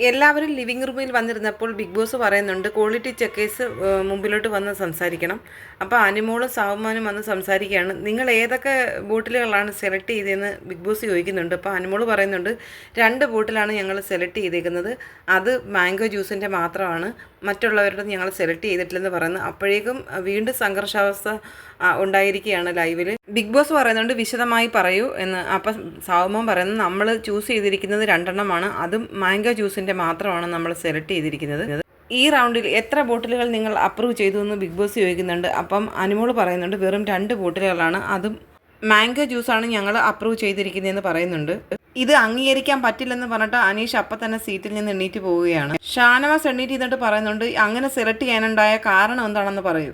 എല്ലാവരും ലിവിംഗ് റൂമിൽ വന്നിരുന്നപ്പോൾ big boss പറയുന്നുണ്ട് ക്വാളിറ്റി ചെക്കേഴ്സ് മുമ്പിലോട്ട് വന്ന് സംസാരിക്കണം. അപ്പോൾ അനുമോളും സാവുമാനും വന്ന് സംസാരിക്കുകയാണ്. നിങ്ങൾ ഏതൊക്കെ ബോട്ടിലുകളാണ് സെലക്ട് ചെയ്തതെന്ന് ബിഗ് ബോസ് ചോദിക്കുന്നുണ്ട്. അപ്പോൾ അനുമോൾ പറയുന്നുണ്ട് 2 ബോട്ടിലാണ് ഞങ്ങൾ സെലക്ട് ചെയ്തേക്കുന്നത്, അത് മാംഗോ ജ്യൂസിൻ്റെ മാത്രമാണ്, മറ്റുള്ളവരുടെ ഞങ്ങൾ സെലക്ട് ചെയ്തിട്ടില്ലെന്ന് പറയുന്നു. അപ്പോഴേക്കും വീണ്ടും സംഘർഷാവസ്ഥ ഉണ്ടായിരിക്കുകയാണ് ലൈവിൽ. ബിഗ് ബോസ് പറയുന്നുണ്ട് വിശദമായി പറയൂ എന്ന്. അപ്പം സാവുമോൻ പറയുന്നത് നമ്മൾ ചൂസ് ചെയ്തിരിക്കുന്നത് 2 എണ്ണമാണ്, അതും മാംഗോ ജ്യൂസിൻ്റെ മാത്രമാണ് നമ്മൾ സെലക്ട് ചെയ്തിരിക്കുന്നത്. ഈ റൗണ്ടിൽ എത്ര ബോട്ടിലുകൾ നിങ്ങൾ അപ്രൂവ് ചെയ്തു എന്ന് ബിഗ് ബോസ് ചോദിക്കുന്നുണ്ട്. അപ്പം അനുമോൾ പറയുന്നുണ്ട് വെറും 2 ബോട്ടിലുകളാണ്, അതും മാംഗോ ജ്യൂസാണ് ഞങ്ങൾ അപ്രൂവ് ചെയ്തിരിക്കുന്നതെന്ന് പറയുന്നുണ്ട്. ഇത് അംഗീകരിക്കാൻ പറ്റില്ലെന്ന് പറഞ്ഞിട്ട് അനീഷ് അപ്പം തന്നെ സീറ്റിൽ നിന്ന് എണ്ണീറ്റ് പോവുകയാണ്. ഷാനവാസ് എണ്ണീറ്റ് ചെയ്തിട്ട് പറയുന്നുണ്ട് അങ്ങനെ സെലക്ട് ചെയ്യാനുണ്ടായ കാരണം എന്താണെന്ന് പറയൂ.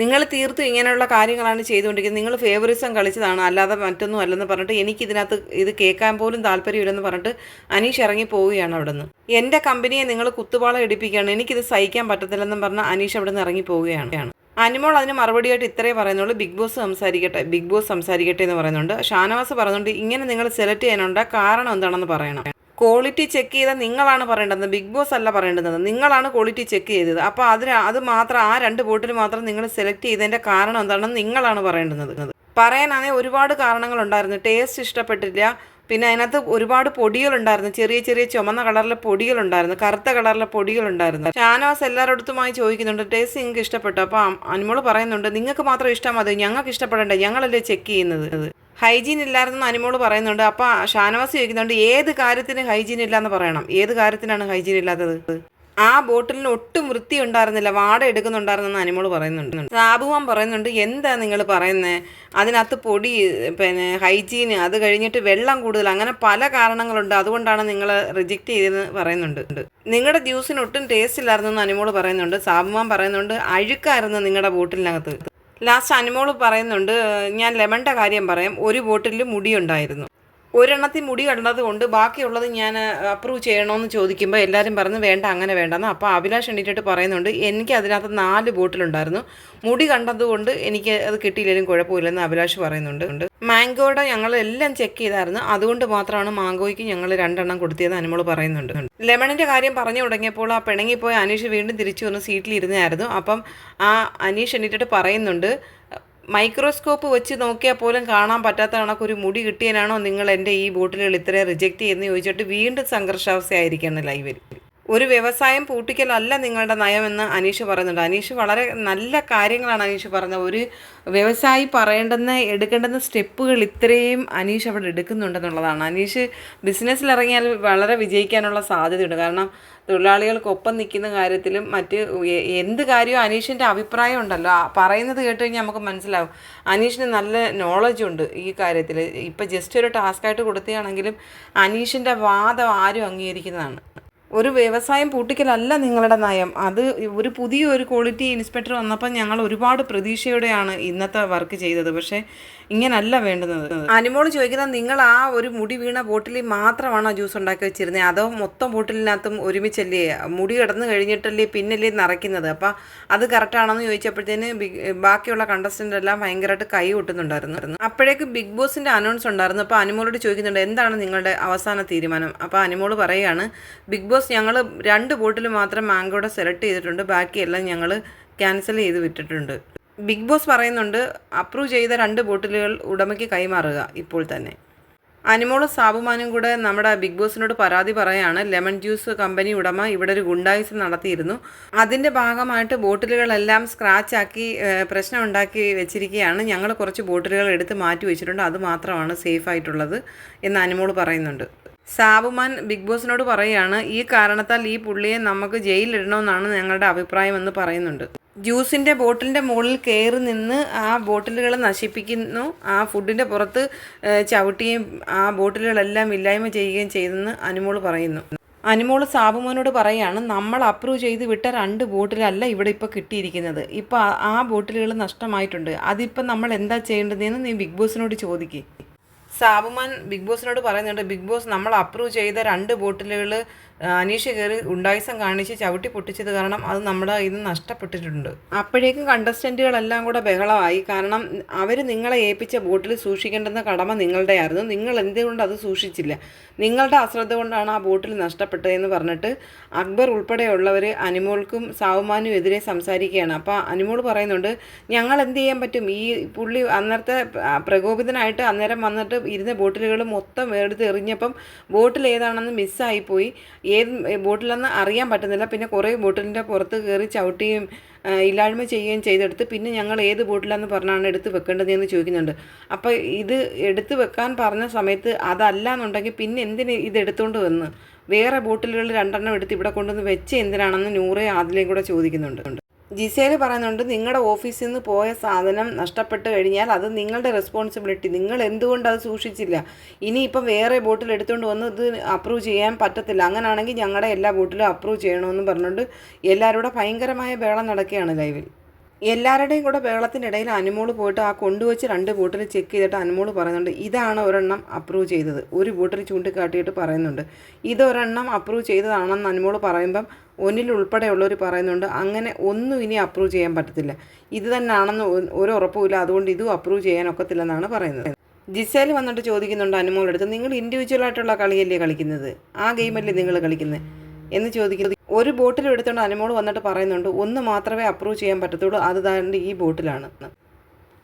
നിങ്ങൾ തീർത്തും ഇങ്ങനെയുള്ള കാര്യങ്ങളാണ് ചെയ്തുകൊണ്ടിരിക്കുന്നത്, നിങ്ങൾ ഫേവറിസം കളിച്ചതാണ്, അല്ലാതെ മറ്റൊന്നും അല്ലെന്ന് പറഞ്ഞിട്ട് എനിക്കിതിനകത്ത് ഇത് കേൾക്കാൻ പോലും താല്പര്യമില്ലെന്ന് പറഞ്ഞിട്ട് അനീഷ് ഇറങ്ങി പോവുകയാണ് അവിടെ നിന്ന്. എൻ്റെ കമ്പനിയെ നിങ്ങൾ കുത്തുപാളം എടുപ്പിക്കുകയാണ്, എനിക്കിത് സഹിക്കാൻ പറ്റത്തില്ലെന്നും പറഞ്ഞ് അനീഷ് അവിടെ നിന്ന് ഇറങ്ങി പോവുകയാണ്. അനുമോൾ അതിന് മറുപടിയായിട്ട് ഇത്രേ പറയുന്നുള്ളൂ, ബിഗ് ബോസ് സംസാരിക്കട്ടെ എന്ന് പറയുന്നുണ്ട്. ഷാനവാസ് പറയുന്നുണ്ട് ഇങ്ങനെ നിങ്ങൾ സെലക്ട് ചെയ്യാനുണ്ട കാരണം എന്താണെന്ന് പറയണം. ക്വാളിറ്റി ചെക്ക് ചെയ്ത നിങ്ങളാണ് പറയേണ്ടത്, ബിഗ് ബോസ് അല്ല പറയേണ്ടത്, നിങ്ങളാണ് ക്വാളിറ്റി ചെക്ക് ചെയ്തത്. അപ്പോൾ അത് മാത്രം ആ 2 ബോട്ടിൽ മാത്രം നിങ്ങൾ സെലക്ട് ചെയ്തതിൻ്റെ കാരണം എന്താണെന്ന് നിങ്ങളാണ് പറയേണ്ടത്. പറയാനാണെങ്കിൽ ഒരുപാട് കാരണങ്ങളുണ്ടായിരുന്നു. ടേസ്റ്റ് ഇഷ്ടപ്പെട്ടില്ല, പിന്നെ അതിനകത്ത് ഒരുപാട് പൊടികളുണ്ടായിരുന്നു, ചെറിയ ചെറിയ ചുമന്ന കളറിലെ പൊടികളുണ്ടായിരുന്നു, കറുത്ത കളറിലെ പൊടികളുണ്ടായിരുന്നു. ഷാനവാസ് എല്ലാവരുടെ ചോദിക്കുന്നുണ്ട് ടേസ്റ്റ് നിങ്ങൾക്ക് ഇഷ്ടപ്പെട്ടു. അപ്പോൾ അനുമോൾ പറയുന്നുണ്ട് നിങ്ങൾക്ക് മാത്രം ഇഷ്ടം മതി, ഞങ്ങൾക്ക് ഇഷ്ടപ്പെടണ്ടേ, ഞങ്ങളല്ലേ ചെക്ക് ചെയ്യുന്നത്. ഹൈജീൻ ഇല്ലായിരുന്നു അനുമോൾ പറയുന്നുണ്ട്. അപ്പോൾ ഷാനവാസ് ചോദിക്കുന്നുണ്ട് ഏത് കാര്യത്തിന് ഹൈജീൻ ഇല്ലാന്ന് പറയണം, ഏത് കാര്യത്തിനാണ് ഹൈജീൻ ഇല്ലാത്തത്? ആ ബോട്ടിലിന് ഒട്ടും വൃത്തി ഉണ്ടായിരുന്നില്ല, വാട എടുക്കുന്നുണ്ടായിരുന്നെന്ന് അനുമോൾ പറയുന്നുണ്ട്. സാബുവാൻ പറയുന്നുണ്ട് എന്താ നിങ്ങൾ പറയുന്നത്, അതിനകത്ത് പൊടി, പിന്നെ ഹൈജീൻ, അത് കഴിഞ്ഞിട്ട് വെള്ളം കൂടുതൽ, അങ്ങനെ പല കാരണങ്ങളുണ്ട്, അതുകൊണ്ടാണ് നിങ്ങൾ റിജക്റ്റ് ചെയ്തതെന്ന് പറയുന്നുണ്ട്. നിങ്ങളുടെ ജ്യൂസിന് ഒട്ടും ടേസ്റ്റ് ഇല്ലായിരുന്നു എന്ന് അനുമോൾ പറയുന്നുണ്ട്. സാബുവാൻ പറയുന്നുണ്ട് അഴുക്കായിരുന്നു നിങ്ങളുടെ ബോട്ടിലിനകത്ത്. ലാസ്റ്റ് അനുമോൾ പറയുന്നുണ്ട് ഞാൻ ലെമണിൻ്റെ കാര്യം പറയാം, ഒരു ബോട്ടിലിൽ മുടിയുണ്ടായിരുന്നു, ഒരെണ്ണത്തിൽ മുടി കണ്ടത് കൊണ്ട് ബാക്കിയുള്ളത് ഞാൻ അപ്രൂവ് ചെയ്യണമെന്ന് ചോദിക്കുമ്പോൾ എല്ലാവരും പറഞ്ഞു വേണ്ട അങ്ങനെ വേണ്ടെന്ന്. അപ്പോൾ അഭിലാഷ് എണ്ണീറ്റിട്ട് പറയുന്നുണ്ട് എനിക്ക് അതിനകത്ത് 4 ബോട്ടിലുണ്ടായിരുന്നു, മുടി കണ്ടതുകൊണ്ട് എനിക്ക് അത് കിട്ടിയില്ലെങ്കിലും കുഴപ്പമില്ലെന്ന് അഭിലാഷ് പറയുന്നുണ്ട്. മാംഗോയുടെ ഞങ്ങൾ എല്ലാം ചെക്ക് ചെയ്തായിരുന്നു, അതുകൊണ്ട് മാത്രമാണ് മാംഗോയ്ക്ക് ഞങ്ങൾ 2 എണ്ണം കൊടുത്തതെന്ന് അനുമോൾ പറയുന്നുണ്ട്. ലെമണിൻ്റെ കാര്യം പറഞ്ഞു തുടങ്ങിയപ്പോൾ ആ പിണങ്ങിപ്പോയ അനീഷ് വീണ്ടും തിരിച്ചു വന്ന് സീറ്റിലിരുന്നായിരുന്നു. അപ്പം ആ അനീഷ് എണ്ണീറ്റിട്ട് പറയുന്നുണ്ട് മൈക്രോസ്കോപ്പ് വെച്ച് നോക്കിയാൽ പോലും കാണാൻ പറ്റാത്ത കണക്കൊരു മുടി കിട്ടിയതിനാണോ നിങ്ങൾ എൻ്റെ ഈ ബോട്ടിലുകൾ ഇത്രയും റിജക്റ്റ് ചെയ്യുന്നത് ചോദിച്ചിട്ട് വീണ്ടും സംഘർഷാവസ്ഥയായിരിക്കുകയാണ് ലൈവിൽ. ഒരു വ്യവസായം പൂട്ടിക്കലല്ല നിങ്ങളുടെ നയമെന്ന് അനീഷ് പറയുന്നുണ്ട്. അനീഷ് വളരെ നല്ല കാര്യങ്ങളാണ് അനീഷ് പറഞ്ഞത്. ഒരു വ്യവസായി എടുക്കേണ്ടുന്ന സ്റ്റെപ്പുകൾ ഇത്രയും അനീഷ് അവിടെ എടുക്കുന്നുണ്ടെന്നുള്ളതാണ്. അനീഷ് ബിസിനസ്സിലിറങ്ങിയാൽ വളരെ വിജയിക്കാനുള്ള സാധ്യതയുണ്ട്. കാരണം തൊഴിലാളികൾക്കൊപ്പം നിൽക്കുന്ന കാര്യത്തിലും മറ്റ് എന്ത് കാര്യവും അനീഷിൻ്റെ അഭിപ്രായം ഉണ്ടല്ലോ, പറയുന്നത് കേട്ട് കഴിഞ്ഞാൽ നമുക്ക് മനസ്സിലാവും അനീഷിന് നല്ല നോളജുണ്ട് ഈ കാര്യത്തിൽ. ഇപ്പം ജസ്റ്റ് ഒരു ടാസ്ക്കായിട്ട് കൊടുക്കുകയാണെങ്കിലും അനീഷിൻ്റെ വാദം ആരും അംഗീകരിക്കുന്നതാണ്. ഒരു വ്യവസായം പൂട്ടിക്കലല്ല നിങ്ങളുടെ നയം, അത് ഒരു പുതിയൊരു ക്വാളിറ്റി ഇൻസ്പെക്ടർ വന്നപ്പോൾ ഞങ്ങൾ ഒരുപാട് പ്രതീക്ഷയോടെയാണ് ഇന്നത്തെ വർക്ക് ചെയ്തത്, പക്ഷേ ഇങ്ങനല്ല വേണ്ടുന്നത്. അനുമോൾ ചോദിക്കുന്നത് നിങ്ങൾ ആ ഒരു മുടി വീണ ബോട്ടിലിൽ മാത്രമാണോ ജ്യൂസ് ഉണ്ടാക്കി വെച്ചിരുന്നത്, അതോ മൊത്തം ബോട്ടിലിനകത്തും ഒരുമിച്ചല്ലേ, മുടി കിടന്ന് കഴിഞ്ഞിട്ടല്ലേ പിന്നല്ലേ നിറയ്ക്കുന്നത്, അപ്പോൾ അത് കറക്റ്റാണെന്ന് ചോദിച്ചപ്പോഴത്തേന് ബാക്കിയുള്ള കണ്ടസ്റ്റൻ്റ് എല്ലാം ഭയങ്കരമായിട്ട് കൈ കൊട്ടുന്നുണ്ടായിരുന്നു. അപ്പോഴേക്ക് ബിഗ് ബോസിൻ്റെ അനൗൺസ് ഉണ്ടായിരുന്നു. അപ്പോൾ അനുമോളോട് ചോദിക്കുന്നുണ്ട് എന്താണ് നിങ്ങളുടെ അവസാന തീരുമാനം. അപ്പോൾ അനുമോൾ പറയുകയാണ് ബിഗ് ബോസ് ഞങ്ങൾ 2 ബോട്ടിൽ മാത്രം മാംഗോയുടെ സെലക്ട് ചെയ്തിട്ടുണ്ട്, ബാക്കിയെല്ലാം ഞങ്ങൾ ക്യാൻസൽ ചെയ്ത് വിട്ടിട്ടുണ്ട്. ബിഗ് ബോസ് പറയുന്നുണ്ട് അപ്രൂവ് ചെയ്ത 2 ബോട്ടിലുകൾ ഉടമയ്ക്ക് കൈമാറുക ഇപ്പോൾ തന്നെ. അനുമോളും സാബുമാനും കൂടെ നമ്മുടെ ബിഗ് ബോസിനോട് പരാതി പറയാണ് ലെമൺ ജ്യൂസ് കമ്പനി ഉടമ ഇവിടെ ഒരു ഗുണ്ടായിസം നടത്തിയിരുന്നു, അതിൻ്റെ ഭാഗമായിട്ട് ബോട്ടിലുകളെല്ലാം സ്ക്രാച്ചാക്കി പ്രശ്നം ഉണ്ടാക്കി വെച്ചിരിക്കുകയാണ്, ഞങ്ങൾ കുറച്ച് ബോട്ടിലുകൾ എടുത്ത് മാറ്റി വെച്ചിട്ടുണ്ട്, അത് മാത്രമാണ് സേഫ് ആയിട്ടുള്ളത് എന്ന് അനുമോൾ പറയുന്നുണ്ട്. സാബുമാൻ ബിഗ് ബോസിനോട് പറയുകയാണ് ഈ കാരണത്താൽ ഈ പുള്ളിയെ നമുക്ക് ജയിലിലിടണമെന്നാണ് ഞങ്ങളുടെ അഭിപ്രായം എന്ന് പറയുന്നുണ്ട്. ജ്യൂസിൻ്റെ ബോട്ടിലിൻ്റെ മുകളിൽ കയറി നിന്ന് ആ ബോട്ടിലുകൾ നശിപ്പിക്കുന്നു, ആ ഫുഡിൻ്റെ പുറത്ത് ചവിട്ടുകയും ആ ബോട്ടിലുകളെല്ലാം ഇല്ലായ്മ ചെയ്യുകയും ചെയ്തെന്ന് അനുമോൾ പറയുന്നു. അനുമോൾ സാബുമാനോട് പറയുകയാണ് നമ്മൾ അപ്രൂവ് ചെയ്ത് വിട്ട 2 ബോട്ടിലല്ല ഇവിടെ ഇപ്പോൾ കിട്ടിയിരിക്കുന്നത്, ഇപ്പോൾ ആ ബോട്ടിലുകൾ നഷ്ടമായിട്ടുണ്ട്, അതിപ്പോൾ നമ്മൾ എന്താ ചെയ്യേണ്ടതെന്ന് നീ ബിഗ് ബോസിനോട് ചോദിക്കുക. സാബുമാൻ ബിഗ് ബോസിനോട് പറയുന്നുണ്ട് ബിഗ് ബോസ് നമ്മൾ അപ്രൂവ് ചെയ്ത 2 ബോട്ടിലുകൾ അനീഷ് കയറി ഉണ്ടായിസം കാണിച്ച് ചവിട്ടി പൊട്ടിച്ചത് കാരണം അത് നമ്മുടെ കയ്യിൽ നിന്ന് നഷ്ടപ്പെട്ടിട്ടുണ്ട്. അപ്പോഴേക്കും കണ്ടസ്റ്റൻറ്റുകളെല്ലാം കൂടെ ബഹളമായി. കാരണം അവർ നിങ്ങളെ ഏൽപ്പിച്ച ബോട്ടിൽ സൂക്ഷിക്കേണ്ടുന്ന കടമ നിങ്ങളുടെയായിരുന്നു. നിങ്ങൾ എന്തുകൊണ്ട് അത് സൂക്ഷിച്ചില്ല? നിങ്ങളുടെ അശ്രദ്ധ കൊണ്ടാണ് ആ ബോട്ടിൽ നഷ്ടപ്പെട്ടതെന്ന് പറഞ്ഞിട്ട് അക്ബർ ഉൾപ്പെടെയുള്ളവർ അനിമോൾക്കും സാവുമാനും എതിരെ സംസാരിക്കുകയാണ്. അപ്പോൾ അനിമോൾ പറയുന്നുണ്ട്, ഞങ്ങൾ എന്ത് ചെയ്യാൻ പറ്റും? ഈ പുള്ളി അന്നേരത്തെ പ്രകോപിതനായിട്ട് അന്നേരം വന്നിട്ട് ഇരുന്ന ബോട്ടിലുകൾ മൊത്തം എടുത്ത് എറിഞ്ഞപ്പം ബോട്ടിൽ ഏതാണെന്ന് മിസ്സായിപ്പോയി. ഏത് ബോട്ടിലെന്ന് അറിയാൻ പറ്റുന്നില്ല. പിന്നെ കുറേ ബോട്ടിലിൻ്റെ പുറത്ത് കയറി ചവിട്ടുകയും ഇല്ലായ്മ ചെയ്യുകയും ചെയ്തെടുത്ത് പിന്നെ ഞങ്ങൾ ഏത് ബോട്ടിലാന്ന് പറഞ്ഞാണ് എടുത്ത് വെക്കേണ്ടതെന്ന് ചോദിക്കുന്നുണ്ട്. അപ്പോൾ ഇത് എടുത്ത് വെക്കാൻ പറഞ്ഞ സമയത്ത് അതല്ല എന്നുണ്ടെങ്കിൽ പിന്നെ എന്തിന് ഇത് എടുത്തുകൊണ്ട് വന്ന് വേറെ ബോട്ടിലുകൾ 2 എടുത്ത് ഇവിടെ കൊണ്ടുവന്ന് വെച്ച് എന്തിനാണെന്ന് നൂറെ ആദിലേയും കൂടെ ചോദിക്കുന്നുണ്ട്. ജിസേൽ പറയുന്നുണ്ട്, നിങ്ങളുടെ ഓഫീസിൽ നിന്ന് പോയ സാധനം നഷ്ടപ്പെട്ട് കഴിഞ്ഞാൽ അത് നിങ്ങളുടെ റെസ്പോൺസിബിലിറ്റി. നിങ്ങൾ എന്തുകൊണ്ട് അത് സൂക്ഷിച്ചില്ല? ഇനിയിപ്പം വേറെ ബോട്ടിൽ എടുത്തുകൊണ്ട് വന്ന് ഇത് അപ്രൂവ് ചെയ്യാൻ പറ്റത്തില്ല. അങ്ങനെയാണെങ്കിൽ ഞങ്ങളുടെ എല്ലാ ബോട്ടിലും അപ്രൂവ് ചെയ്യണമെന്ന് പറഞ്ഞുകൊണ്ട് എല്ലാവരും കൂടെ ഭയങ്കരമായ ബഹളം നടക്കുകയാണ് ലൈവിൽ. എല്ലാവരുടെയും കൂടെ ബഹളത്തിനിടയിൽ അനുമോൾ പോയിട്ട് ആ കൊണ്ടുവച്ച് 2 ബോട്ടിൽ ചെക്ക് ചെയ്തിട്ട് അനുമോൾ പറയുന്നുണ്ട്, ഇതാണ് ഒരെണ്ണം അപ്രൂവ് ചെയ്തത്. ഒരു ബോട്ടിൽ ചൂണ്ടിക്കാട്ടിയിട്ട് പറയുന്നുണ്ട്, ഇതൊരെണ്ണം അപ്രൂവ് ചെയ്തതാണെന്ന് അനുമോൾ പറയുമ്പം ഒന്നിൽ ഉൾപ്പെടെയുള്ളവർ പറയുന്നുണ്ട്, അങ്ങനെ ഒന്നും ഇനി അപ്രൂവ് ചെയ്യാൻ പറ്റത്തില്ല, ഇത് തന്നെയാണെന്ന് ഒരു ഉറപ്പുമില്ല, അതുകൊണ്ട് ഇതും അപ്രൂവ് ചെയ്യാൻ ഒക്കത്തില്ലെന്നാണ് പറയുന്നത്. ജിസേൽ വന്നിട്ട് ചോദിക്കുന്നുണ്ട് അനുമോളെടുത്ത്, നിങ്ങൾ ഇൻഡിവിജ്വലായിട്ടുള്ള കളിയല്ലേ കളിക്കുന്നത്? ആ ഗെയിമല്ലേ നിങ്ങൾ കളിക്കുന്നത് എന്ന് ചോദിക്കുന്നത്. ഒരു ബോട്ടിൽ എടുത്തുകൊണ്ട് അനുമോൾ വന്നിട്ട് പറയുന്നുണ്ട്, ഒന്ന് മാത്രമേ അപ്രൂവ് ചെയ്യാൻ പറ്റത്തുള്ളൂ, അത് താണ്ട് ഈ ബോട്ടിലാണ്.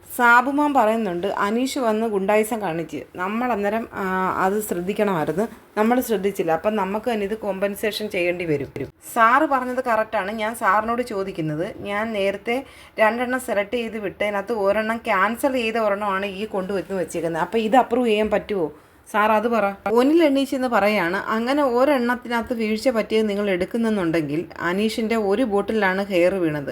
സാബുമാൻ പറയുന്നുണ്ട്, അനീഷ് വന്ന് ഗുണ്ടായിസം കാണിച്ച് നമ്മൾ അന്നേരം അത് ശ്രദ്ധിക്കണമായിരുന്നു, നമ്മൾ ശ്രദ്ധിച്ചില്ല, അപ്പം നമുക്ക് തന്നെ ഇത് കോമ്പൻസേഷൻ ചെയ്യേണ്ടി വരും. സാറ് പറഞ്ഞത് കറക്റ്റാണ്. ഞാൻ സാറിനോട് ചോദിക്കുന്നത്, ഞാൻ നേരത്തെ 2 സെലക്ട് ചെയ്ത് വിട്ടതിനകത്ത് ഒരെണ്ണം ക്യാൻസൽ ചെയ്ത ഒരെണ്ണമാണ് ഈ കൊണ്ടുവന്ന് വെച്ചേക്കുന്നത്. അപ്പോൾ ഇത് അപ്രൂവ് ചെയ്യാൻ പറ്റുമോ സാർ? അത് പറ. ഒന്നിൽ എണ്ണീച്ചെന്ന് പറയാണ്, അങ്ങനെ ഒരെണ്ണത്തിനകത്ത് വീഴ്ച പറ്റിയത് നിങ്ങൾ എടുക്കുന്നുണ്ടെങ്കിൽ അനീഷിൻ്റെ ഒരു ബോട്ടിലാണ് ഹെയർ വീണത്.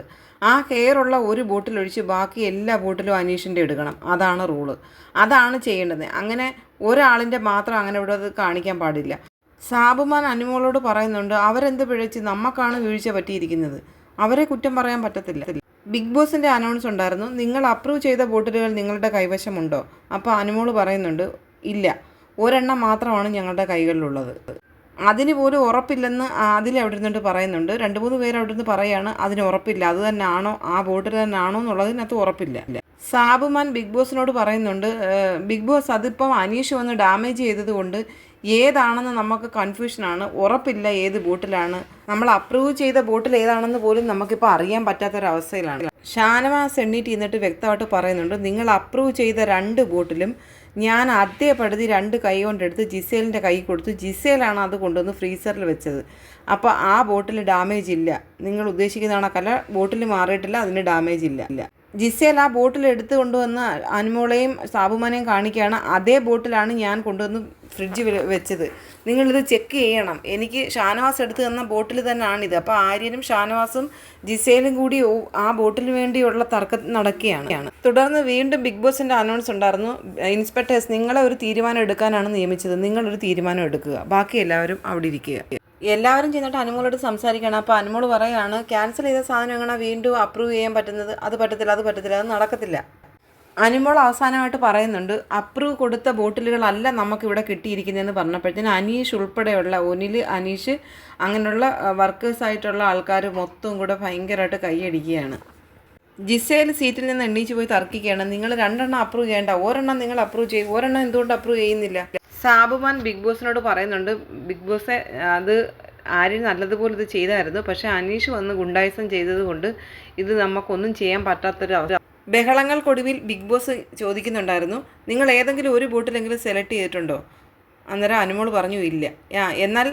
ആ ഹെയറുള്ള ഒരു ബോട്ടിൽ ഒഴിച്ച് ബാക്കി എല്ലാ ബോട്ടിലും അനീഷിൻ്റെ എടുക്കണം. അതാണ് റൂള്, അതാണ് ചെയ്യേണ്ടത്. അങ്ങനെ ഒരാളിൻ്റെ മാത്രം അങ്ങനെ ഇവിടെ അത് കാണിക്കാൻ പാടില്ല. സാബുമാൻ അനുമോളോട് പറയുന്നുണ്ട്, അവരെന്ത് പിഴച്ച്? നമുക്കാണ് വീഴ്ച പറ്റിയിരിക്കുന്നത്, അവരെ കുറ്റം പറയാൻ പറ്റത്തില്ല. ബിഗ് ബോസിൻ്റെ അനൗൺസ് ഉണ്ടായിരുന്നു, നിങ്ങൾ അപ്രൂവ് ചെയ്ത ബോട്ടിലുകൾ നിങ്ങളുടെ കൈവശമുണ്ടോ? അപ്പോൾ അനുമോൾ പറയുന്നുണ്ട്, ഇല്ല, ഒരെണ്ണം മാത്രമാണ് ഞങ്ങളുടെ കൈകളിലുള്ളത്. അതിന് പോലും ഉറപ്പില്ലെന്ന് അതിൽ അവിടെ ഇരുന്നിട്ട് പറയുന്നുണ്ട്. 2-3 പേര് അവിടെ നിന്ന് പറയുകയാണ് അതിന് ഉറപ്പില്ല, അത് തന്നെ ആണോ, ആ ബോട്ടിൽ തന്നെ ആണോ എന്നുള്ളതിനകത്ത് ഉറപ്പില്ല. സാബുമാൻ ബിഗ് ബോസിനോട് പറയുന്നുണ്ട്, ബിഗ് ബോസ് അതിപ്പം അനീഷ് വന്ന് ഡാമേജ് ചെയ്തത് കൊണ്ട് ഏതാണെന്ന് നമുക്ക് കൺഫ്യൂഷനാണ്, ഉറപ്പില്ല ഏത് ബോട്ടിലാണ്. നമ്മൾ അപ്രൂവ് ചെയ്ത ബോട്ടിൽ ഏതാണെന്ന് പോലും നമുക്കിപ്പോൾ അറിയാൻ പറ്റാത്തൊരവസ്ഥയിലാണ്. ഷാനവാസ് എണ്ണീറ്റ് എന്നിട്ട് വ്യക്തമായിട്ട് പറയുന്നുണ്ട്, നിങ്ങൾ അപ്രൂവ് ചെയ്ത 2 ബോട്ടിലും ഞാൻ അതേപടുതി 2 കൈ കൊണ്ടെടുത്ത് ജിസേലിൻ്റെ കൈ കൊടുത്തു. ജിസേലാണ് അത് കൊണ്ടുവന്ന് ഫ്രീസറിൽ വെച്ചത്. അപ്പോൾ ആ ബോട്ടിൽ ഡാമേജ് ഇല്ല. നിങ്ങൾ ഉദ്ദേശിക്കുന്ന കണക്കല്ല, ബോട്ടിൽ മാറിയിട്ടില്ല, അതിന് ഡാമേജ് ഇല്ല. ജിസേൽ ആ ബോട്ടിൽ എടുത്ത് കൊണ്ടുവന്ന് അനുമോളെയും സാബുമാനെയും കാണിക്കുകയാണ്, അതേ ബോട്ടിലാണ് ഞാൻ കൊണ്ടുവന്ന് ഫ്രിഡ്ജ് വെച്ചത്, നിങ്ങളിത് ചെക്ക് ചെയ്യണം, എനിക്ക് ഷാനവാസ് എടുത്ത് തന്ന ബോട്ടിൽ തന്നെയാണിത്. അപ്പോൾ ആര്യനും ഷാനവാസും ജിസേലും കൂടി ആ ബോട്ടിന് വേണ്ടിയുള്ള തർക്കം നടക്കുകയാണ്. തുടർന്ന് വീണ്ടും ബിഗ് ബോസിൻ്റെ അനൗൺസ് ഉണ്ടായിരുന്നു, ഇൻസ്പെക്ടേഴ്സ് നിങ്ങളെ ഒരു തീരുമാനം എടുക്കാനാണ് നിയമിച്ചത്, നിങ്ങളൊരു തീരുമാനം എടുക്കുക, ബാക്കി എല്ലാവരും അവിടെ ഇരിക്കുക. എല്ലാവരും ചെന്നിട്ട് അനുമോളോട് സംസാരിക്കണം. അപ്പോൾ അനുമോൾ പറയുകയാണ്, ക്യാൻസൽ ചെയ്ത സാധനം എങ്ങനെ വീണ്ടും അപ്രൂവ് ചെയ്യാൻ പറ്റുന്നത്? അത് പറ്റത്തില്ല, അത് നടക്കത്തില്ല. അനുമോൾ അവസാനമായിട്ട് പറയുന്നുണ്ട്, അപ്രൂവ് കൊടുത്ത ബോട്ടിലുകളല്ല നമുക്കിവിടെ കിട്ടിയിരിക്കുന്നതെന്ന് പറഞ്ഞപ്പോഴത്തേന് അനീഷ് ഉൾപ്പെടെയുള്ള ഒനിൽ, അനീഷ് അങ്ങനെയുള്ള വർക്കേഴ്സായിട്ടുള്ള ആൾക്കാർ മൊത്തം കൂടെ ഭയങ്കരമായിട്ട് കൈയടിക്കുകയാണ്. ജിസേൽ സീറ്റിൽ നിന്ന് എണ്ണീച്ച് പോയി തർക്കിക്കുകയാണ്, നിങ്ങൾ 2 അപ്രൂവ് ചെയ്യേണ്ട, ഒരെണ്ണം നിങ്ങൾ അപ്രൂവ് ചെയ്യും, ഒരെണ്ണം എന്തുകൊണ്ട് അപ്രൂവ് ചെയ്യുന്നില്ല? സാബുമാൻ ബിഗ് ബോസിനോട് പറയുന്നുണ്ട്, ബിഗ് ബോസ് അത് ആരും നല്ലതുപോലെ ഇത് ചെയ്തായിരുന്നു, പക്ഷേ അനീഷ് വന്ന് ഗുണ്ടായിസം ചെയ്തത് കൊണ്ട് ഇത് നമുക്കൊന്നും ചെയ്യാൻ പറ്റാത്തൊരു ബഹളങ്ങൾക്കൊടുവിൽ ബിഗ് ബോസ് ചോദിക്കുന്നുണ്ടായിരുന്നു, നിങ്ങൾ ഏതെങ്കിലും ഒരു ബോട്ടിലെങ്കിലും സെലക്ട് ചെയ്തിട്ടുണ്ടോ? അന്നേരം അനുമോൾ പറഞ്ഞു ഇല്ല. എന്നാൽ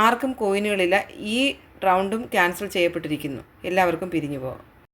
ആർക്കും കോയിനുകളില്ല, ഈ റൗണ്ടും ക്യാൻസൽ ചെയ്യപ്പെട്ടിരിക്കുന്നു, എല്ലാവർക്കും പിരിഞ്ഞു പോകാം.